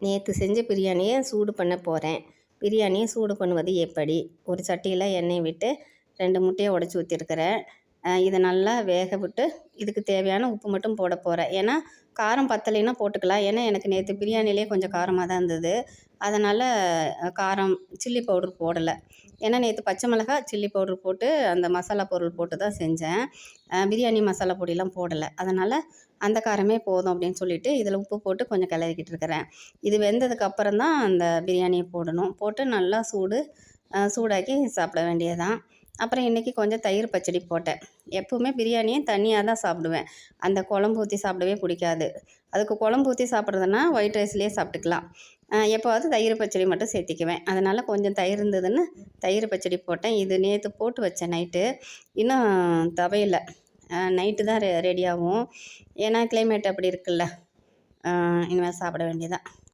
நேற்று செஞ்ச பிரியாணியை சூடு பண்ண போகிறேன். பிரியாணியை சூடு பண்ணுவது எப்படி? ஒரு சட்டியில் எண்ணெய் விட்டு 2 முட்டையை உடச்சி ஊற்றிருக்கிறேன். இதை நல்லா வேக விட்டு இதுக்கு தேவையான உப்பு மட்டும் போட போகிறேன். ஏன்னா காரம் பத்தலைன்னா போட்டுக்கலாம். ஏன்னா எனக்கு நேற்று பிரியாணிலே கொஞ்சம் காரமாக தான் இருந்தது. அதனால் காரம் சில்லி பவுடர் போடலை. ஏன்னா நேற்று பச்சை மிளகாய் சில்லி பவுடர் போட்டு அந்த மசாலா பொருள் போட்டு தான் செஞ்சேன். பிரியாணி மசாலா பொடியெலாம் போடலை. அதனால் அந்த காரமே போதும் அப்படின்னு சொல்லிவிட்டு இதில் உப்பு போட்டு கொஞ்சம் கிளறிக்கிட்டு இருக்கிறேன். இது வெந்ததுக்கப்புறம் தான் அந்த பிரியாணியை போடணும். போட்டு நல்லா சூடாக்கி சாப்பிட வேண்டியதுதான். அப்புறம் இன்றைக்கி கொஞ்சம் தயிர் பச்சடி போட்டேன். எப்போவுமே பிரியாணியை தனியாக தான் சாப்பிடுவேன். அந்த குழம்பு ஊற்றி சாப்பிடவே பிடிக்காது. அதுக்கு குழம்பு ஊற்றி சாப்பிட்றதுனா ஒயிட் ரைஸ்லேயே சாப்பிட்டுக்கலாம். எப்போவாவது தயிர் பச்சடி மட்டும் சேர்த்திக்குவேன். அதனால் கொஞ்சம் தயிர் இருந்ததுன்னு தயிர் பச்சடி போட்டேன். இது நேற்று போட்டு வச்சேன் நைட்டு. இன்னும் துவையல. நைட்டு தான் ரெடி ஆகும். ஏன்னா கிளைமேட் அப்படி இருக்குல்ல. இனிமேல் சாப்பிட வேண்டியதான்.